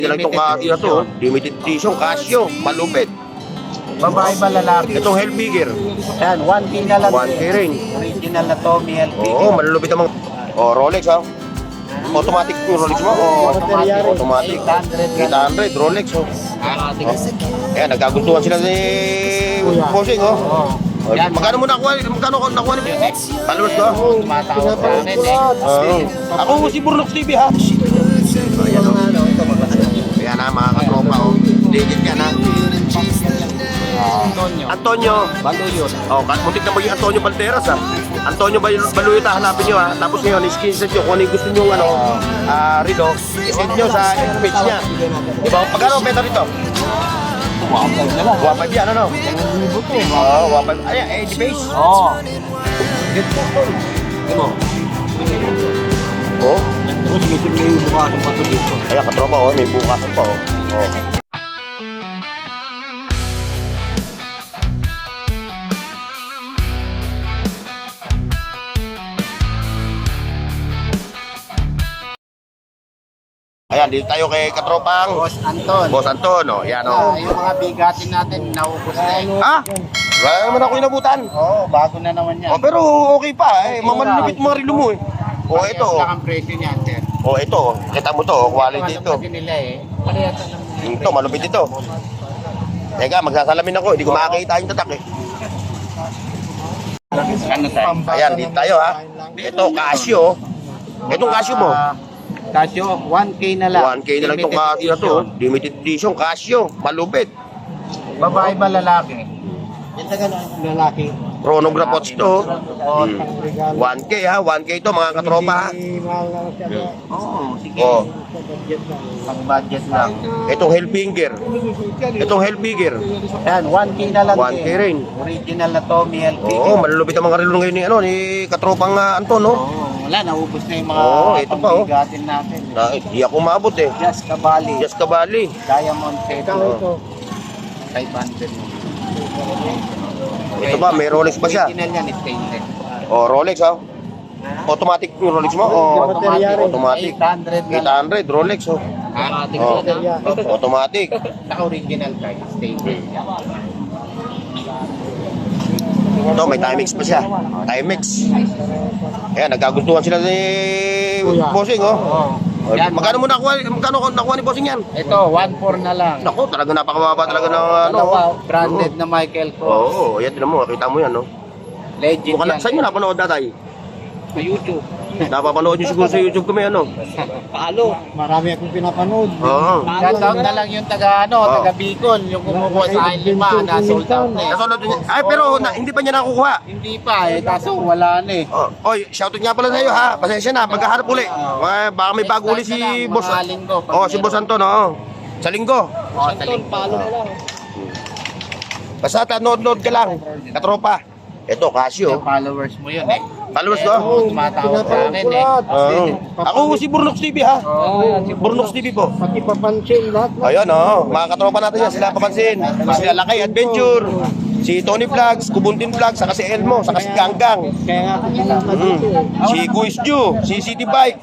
Lang itong katiya to, limited edition, Casio, malupit. Babae ba lalaki? Itong Hellbigger, Yan, 1K na lang. 1K rin. Original na Tommy LP. Oo, malulupit ang mga... Oh, Rolex ha. Automatic yung Rolex mo? Automatic. 800, Rolex oh. Ayan, nagkaguntuhan sila ni Bossing oh. Magkano mo nakuha ni followers ko? Tumatawag sa akin Ako si Burnox TV ha. Ayan o. Ayan na mga katropa o. Legit yan ha. Antonio Baluyot. Oh, muntik na maging Antonio Balderas ha. Antonio Baluyot ha, hanapin nyo ha. Tapos ngayon, i-screenshot nyo kung ano yung gusto nyo rito. I-send nyo sa page niya. Diba? Pagkano ang benta rito? Wapag na lang. Wapag yan ano? Oo, wapag. Ayan, edge base. Oo. Ano? Oh. Tapos may bukasan pa ito dito. Ayan, katropa oh, may bukasan pa oh. Oh. Ayan, dito tayo kay katropang Boss Anton. Boss Anton, oh. Yan oh. Yung mga bigatin natin, naubos na eh. Ah, wala naman ako inabutan. Oo, bago na naman yan. Oh, pero okay pa eh. Mamalupit mga rilo mo eh. Oh, ito. Parehas lang ang presyo niyan, sir. Oh, ito. Kita mo to, quality ito. Ano nila eh. Parehas lang. Ito, malupit ito. Teka, magsasalamin ako. Hindi ko makakita yung tatak eh. Ano tayo? Ayan, dito tayo ha. Ito, Casio. Itong Casio mo. Casio, 1K na lang. 1K na lang itong Casio to. Limited edition, Casio. Malupit. Babae ba lalaki? Lalaki. Chronograph watch to. 1K ha, 1K to mga katropa ha. Oo, sige. Oh, Pang budget lang. itong Hellbigger. Itong Hellbigger. Yan, 1K na lang. 1K rin. Original na Tommy LP. Oo, malulupit ang mga relo ngayon ni katropang Anton no. Oo, wala, naubos na yung mga Ito pa, oh. pangbigatin natin. Hindi ako maabot eh. Just Cavalli. Just Cavalli. Diamond set. Oh. 500. Ito ba, may Rolex ba siya? Original yan, stainless. Oh, Rolex ha. Automatic yung Rolex mo? Oh, automatic. 800 na lang. 800 Rolex oh. Oh, automatic. Naka-original tayo, stainless. Ito, may Timex pa siya. Timex. Ayan, nagkaguntuhan sila ni Bossing oh. Yan, Magkano nakuha ni Bossing yan? ito, 1.4 na lang. Naku, talaga napakababa talaga ng Dalawa, branded na Michael Kors. Oo, ayan din mo, kita mo yan no. Legend Mukhang yan. saan nyo napanood tatay? Sa YouTube. Napapanood nyo siguro sa YouTube kami ano? Paalo. Marami akong pinapanood. Oo. Shoutout na lang yung taga taga Bicol, yung kumukuha sa akin 5 na sold out na eh. Nasunod nyo. Ay, pero hindi pa niya nakukuha. Hindi pa eh, kaso wala na eh. Oh, oy, shoutout nga pala sa iyo ha. Pasensya na, maghahanap uli. Baka may bago uli si Boss. Mga linggo. Oh, si Boss Anton, oo. Sa linggo. Sa linggo. Basta tanood-nood ka lang, katropa. Ito, Casio. Yung followers mo yun eh. Followers ko? Tumatawag sa akin eh. Ako si Burnox TV ha. Burnox TV po. Pati papansin lahat. Ayun oh, mga katropa natin yan, sila papansin. Sila Lakay Adventure, si Tony Vlogs, Kubuntin Vlogs, saka si Elmo, saka si Ganggang. Kaya nga Si Guis Ju, si City Bike,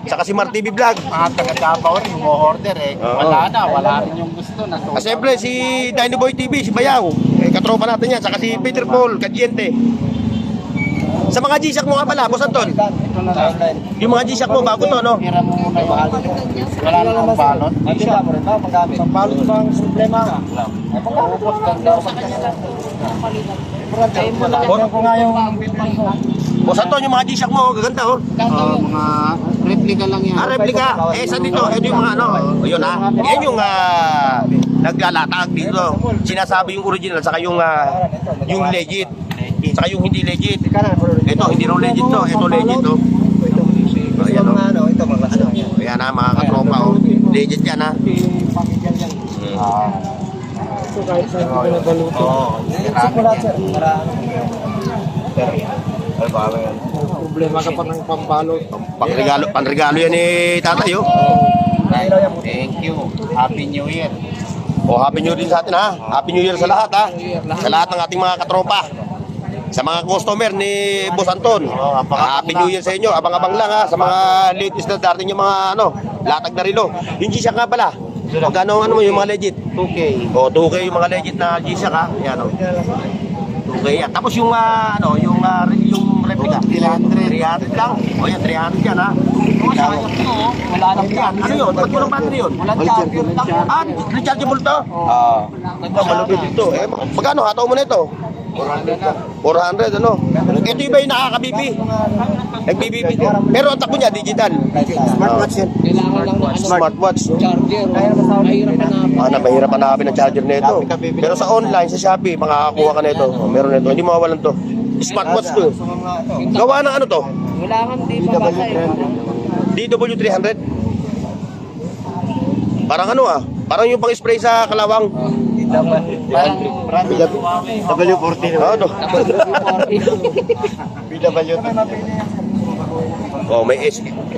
saka si Mar TV Vlog. mga taga-Davao rin, mo-order eh. Wala rin yung gusto na. Siyempre si Dino Boy TV, si Bayaw, katropa natin yan, saka si Peter Paul, Kadiente. Sa mga G-Shock mo nga pala, Boss Anton. Ito na lang. Yung mga G-Shock mo, bago to, no? Tira mo muna yung wala namang balot. Hindi mo rin ba magamit? Sa balot bang problema? Ay, pagkakupos ganda sa kanya lang. Ko nga yung Boss Anton, yung mga G-Shock mo, gaganda, oh. mga replica lang yan. Replika. Saan dito? Ito yung mga ano. Ayun ha. Yan yung naglalatag dito. Sinasabi yung original, saka yung legit. Saka yung hindi legit. Ito, hindi rin legit to. Ito legit to. Ayan o. Ayan ha, mga katropa o. Legit yan ha. Ito kahit saan ko na baluto. Problema ka pa ng pambalot. Panregalo yan ni tatay oh. Thank you. Happy New Year. O Happy New Year sa atin ha. Happy New Year sa lahat ha. Sa lahat ng ating mga katropa. Sa mga customer ni Boss Anton. Happy New Year sa inyo. Abang-abang lang ha. Sa mga latest na darating yung mga latag na relo. Yung G-Shock nga pala. Magkano ano mo yung mga legit? 2K. O, 2K yung mga legit na G-Shock ha. Yan o. 2K yan. Tapos yung ano, yung replica. 300 lang. O yan, 300 yan ha. Wala nang yan. Ano yun? Ba't yung battery yun? Walang charger lang. Ah, rechargeable to? Malupit ito. Eh, magkano? Hataw mo na ito? 400 ano? Ito yung ba yung nakaka-BP? Nag-BBP. Pero ang takbo niya, digital. Smartwatch yun. Kailangan lang ng Smartwatch. charger. Mahirap hanapin. Mahirap hanapin ang charger nito. Pero sa online, sa Shopee, makakakuha ka nito. Meron nito. Hindi mawawalan to. Smartwatch to. Gawa ng ano to? Wala kang di babasa DW300. Parang ano ah. Parang yung pang-spray sa kalawang. W40. Ano? BW. Oh, may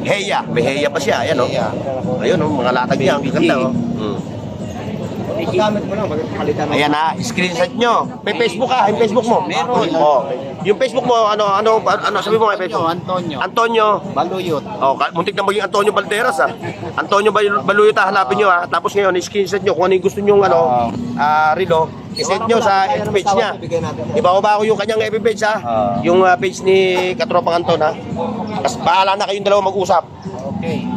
Heya. May Heya pa siya. Ayan oh. Ayun oh, mga latag niya. Ang ganda oh. Paggamit mo lang, magpapalitan mo. Ayan ha, screenshot nyo. May Facebook ka, yung Facebook mo. Meron. Oh. Yung Facebook mo, ano, sabi mo nga Facebook? Antonio. Baluyot. Oh, muntik na maging Antonio Balderas ha. Antonio Baluyot hanapin nyo ha. Tapos ngayon, screenshot nyo kung ano yung gusto nyo, relo. I-send nyo sa FB page niya. Ibaba ko yung kanyang FB page ha. Yung page ni Katropang Anton ha. Tapos bahala na kayong dalawa mag-usap. Okay.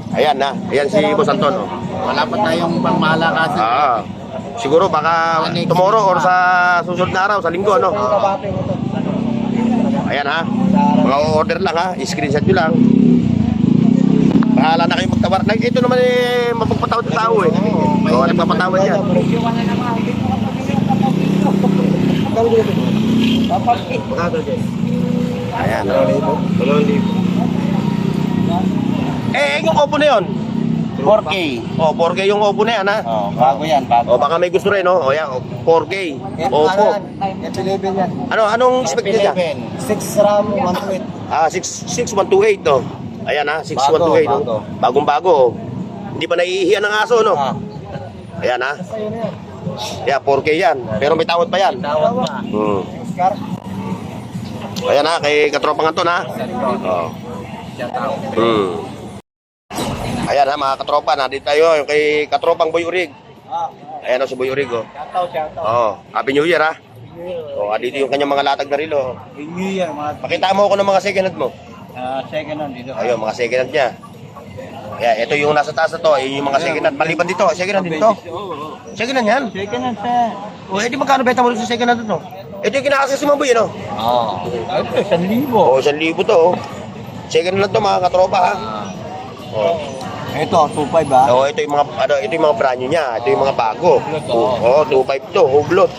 Ayan na, ayan si Boss Anton. Oh. Wala pa tayong pangmalakasan. Siguro baka tomorrow or sa susunod na araw, sa linggo, ano? Ayan ha. Mga order lang ha. I-screenshot nyo lang. Bahala na kayo magtawar. Ito naman eh, mapagpatawad ng tao eh. Oo, nagpapatawad yan. Ayan. Yung Oppo na yun. 4K. Oh, 4K yung Oppo na yan ha. Bago yan, bago. O baka may gusto rin, no? O yan, 4K. Oppo. F11 yan. Anong spec niya? 6 RAM, 128. 6128 no. Ayan ha, 6128 Bago, no. Bagong-bago oh. Hindi pa naiihiyan ng aso no. Ayan ha. Yeah, 4K yan. Pero may tawad pa yan. Tawad pa. Ayan ha, kay Katropang Anton ha. Oh. Ayan ha mga katropa, nandito tayo yung kay Katropang Boy Urig. Ayan o si Boy Urig oh. Oh, Happy New Year ha. Oh, dito yung kanyang mga latag na relo. New Year, mga Pakita mo ako ng mga second hand mo. second hand dito. Ayun, mga second hand niya. Yeah, ito yung nasa taas na to, yung mga second hand. Maliban dito, second hand dito. Second hand yan. Second hand sir. O, edi magkano beta mo sa second hand to? Ito yung kinakasya si Mamboy, ano? Ito, 1,000. O, 1,000 to, oh. Second hand to, mga katropa, ha? Oh. Ito, 2.5 ha. O, ito yung mga, ito yung mga brand new niya. Ito yung mga bago. O, 2.5 to, hublot.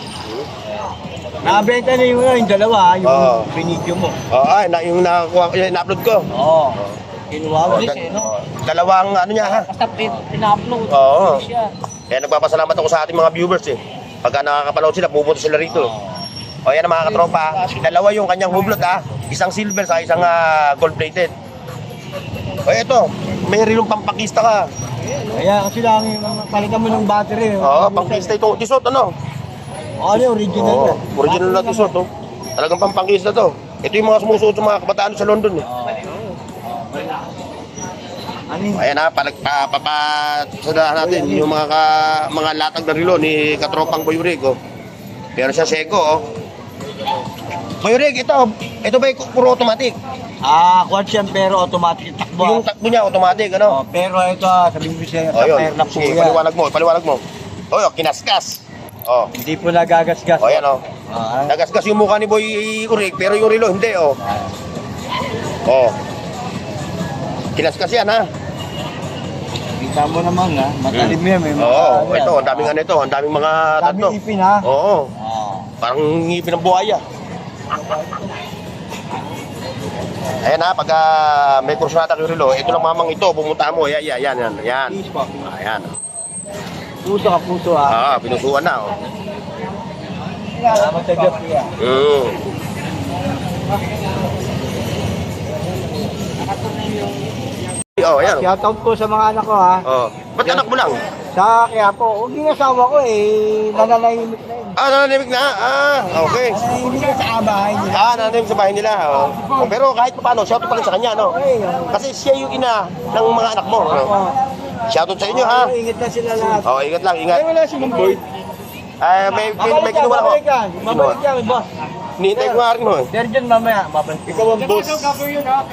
Nabenta na yung dalawa, Oo. binidyo mo. O, yung nakakuha, yung na-upload ko. Oo. Kinuha mo. Dalawang, ano niya, ha? Basta pina-upload. Oo. Kaya nagpapasalamat ako sa ating mga viewers, eh. Pagka nakakapanood sila, pupunta sila rito. O, yan ang mga katropa. Dalawa yung kanyang hublot, ha? Isang silver sa isang gold-plated. O, ito. May rilong pampakista ka. Kaya kasi lang, palitan mo ng battery. Oo, pangkista ito. Tisot, ano? Ano, original Oo, yan. original na tisot, oh. Talagang pampangkista to. Ito yung mga sumusuot sa mga kabataan sa London, eh. Ano yun? Ayan ha, papasadahan natin yung mga latag na relo ni Katropang Boy Urig, oh. Pero siya seko, oh. Boy Urig, ito ba yung puro automatic? Quads yan pero automatic takbo. Yung takbo niya, automatic, ano? Pero ito, sabihin ko siya, Oh, yun. pair na po Sige, yan. paliwanag mo. Oh, kinaskas. Oh. Hindi po nagagasgas. Oh, yan, oh. Ah, Nagasgas yung mukha ni Boy Urig, pero yung relo, hindi, oh. Oh. Kinaskas yan, ha? kita mo naman ha, matalim yan. May mga Oo, ano yan. ito, ang daming ano ito, ang daming mga Daming tatlo. ipin ha. Oo, Ah. parang ngipin ng buhaya. Ayan ha, pagka may kursunata kayo relo, ito lang mamang ito, pumunta mo, yan. Please po. Ayan. Puso ka puso ha. Pinusuan na, oh. Salamat sa Diyos kuya. Oh, ayan. Shoutout po sa mga anak ko ha. Oh. Ba't anak mo lang? Sa kaya po, huwag yung asawa ko nananahimik na yun. Nananimik na. Okay. Nananahimik na sa bahay nila. Nananimik sa bahay nila. Oh. Pero kahit pa paano, shout pa rin sa kanya, no? Okay. Kasi siya yung ina ng mga anak mo. No? Shoutout sa inyo ha. Ingat na sila lahat. Oh, ingat lang, ingat. Ay, wala si Mang Boy. May kinuha ako. Mabalik yan, boss. Nihintay ko nga rin mo eh. Sir John mamaya, babalik. Ikaw ang boss.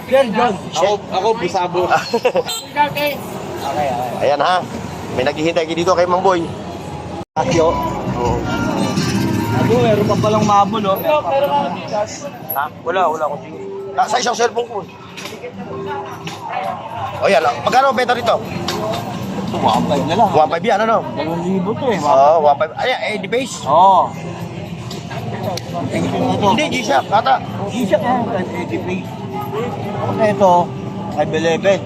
Sir John. Ako busabo. Ayan ha. May naghihintay kayo dito kay Mang Boy. Akyo. Oo. Ako, meron pa palang mabul, oh. Ha? Wala akong sige. Sa isang cellphone ko. O yan, magkano benta rito? Tumapay na lang. 1.5 yan, ano? 2,000 to eh. Oo, 1.5. Ayan, the base. Oo. Hindi, G-Shock, kata. G-Shock yan, 80p. Ito, ay Belebet.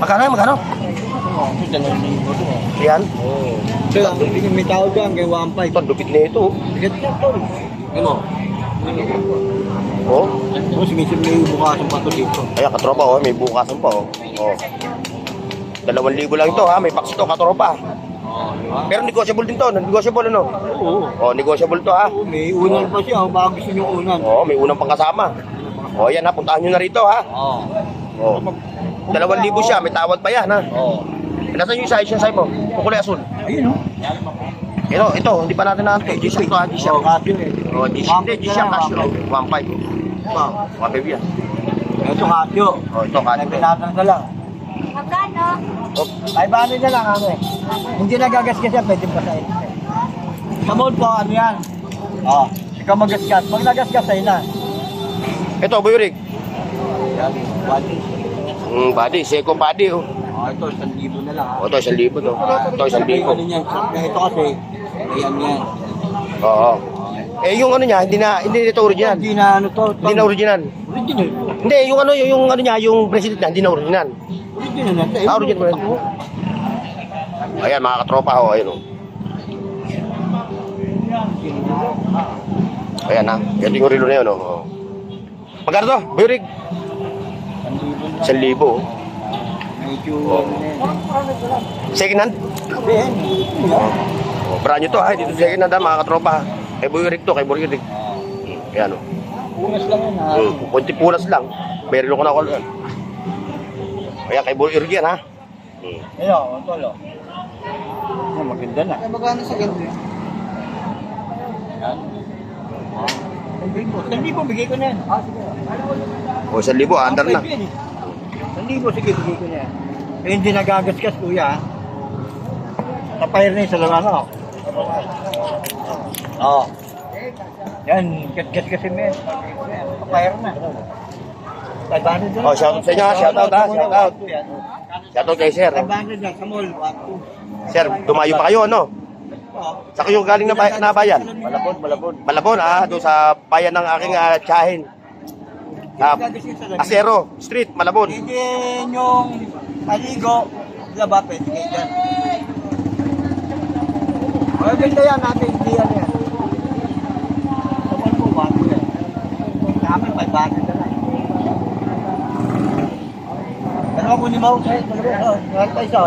Magkano yan, magkano? Ito, 2,000 to. Yan. Ito lang, may tawag lang kay 1.5. Ito, lupit na ito. Bigat na to. Ano? Oh. Tapos minsan may bukasan pa to dito. Ayan, katropa, oh. May bukasan pa, oh. Oh. 2,000 lang ito, ha. May paks ito, katropa. Pero negotiable din to. Negotiable, ano? Oo. Oh, negotiable to, ha. Oo, may unan pa siya. Baka gusto nyo unan. Oh, may unang pangkasama. Oh, yan, ha. Puntahan nyo na rito, ha. Oo. Oh. 2,000 siya. May tawad pa yan, ha. Oo. Nasaan yung size? Yung size mo? Kulay asul. Ayun, oh. Ito, hindi pa natin na ito. G-Shock to, ha. G-Shock. Oo, Casio eh. Oh, G-Shock. Hindi, G-Shock Casio. 1.5. 1.5 yan. Ito Casio. Oh, ito, Casio. Nagpinatan na lang. Magkano? Oh, Ay, bali na lang ano eh. Hindi nagagasgas yan, pwede pa sa ito. Sa mall po, ano yan? Oo. Ikaw magasgas. Pag nagasgas, ayun na. ito, Buyurik. Yan, bali. Body, second body, oh. Ito, 1,000 na lang. Oh, ito, 1,000 to. Ito, 1,000. Ano yan? Ito kasi, ayan yan. Oo. Eh, yung ano niya, hindi ito original. Hindi na ano to. Hindi na original. Original. Hindi, yung ano niya, yung bracelet niya, hindi na original. Original na. Original mo rin. Ayan, mga katropa, oh, ayun, oh. Ayan, ha. Ito yung relo na yun, oh. Magkano to? Buyurig? 1,000, oh. Medyo, Second hand? Oh, brand new to, ha. Dito second hand, ha, mga katropa, ha. Kay Buyurig to, kay Buyurig. Ayan, oh. punas lang yan ha. Kunti punas lang. May relo ko na ako lang. Ayan, kay Buyurig yan, ha. Ayun, ito lo. Maganda na. Magkano sa ganito? Hindi po, bigay ko na yan. O, 1,000, under na. 1,000, sige, bigay ko na yan. Eh, hindi nagagasgas, kuya. Tapayar na yung sa laman ako. Oo. Yan, gasgas kasi mo yan. Tapayar na. Oh, shoutout sa inyo, ha. Shoutout, ha. Shoutout. Shoutout kay sir. 500 lang sa mall. Sir, dumayo pa kayo, ano? Sa kayo galing na bayan? Malabon. Malabon, doon sa bayan ng aking tiyahin. Asero Street, Malabon. Hindi yung aligo, laba, pwede kayo dyan. Maganda yan natin, hindi yan yan. Saman po, bago yan. Namin, 500 na lang. Dalawa ko ni Mau, dalawa, isa.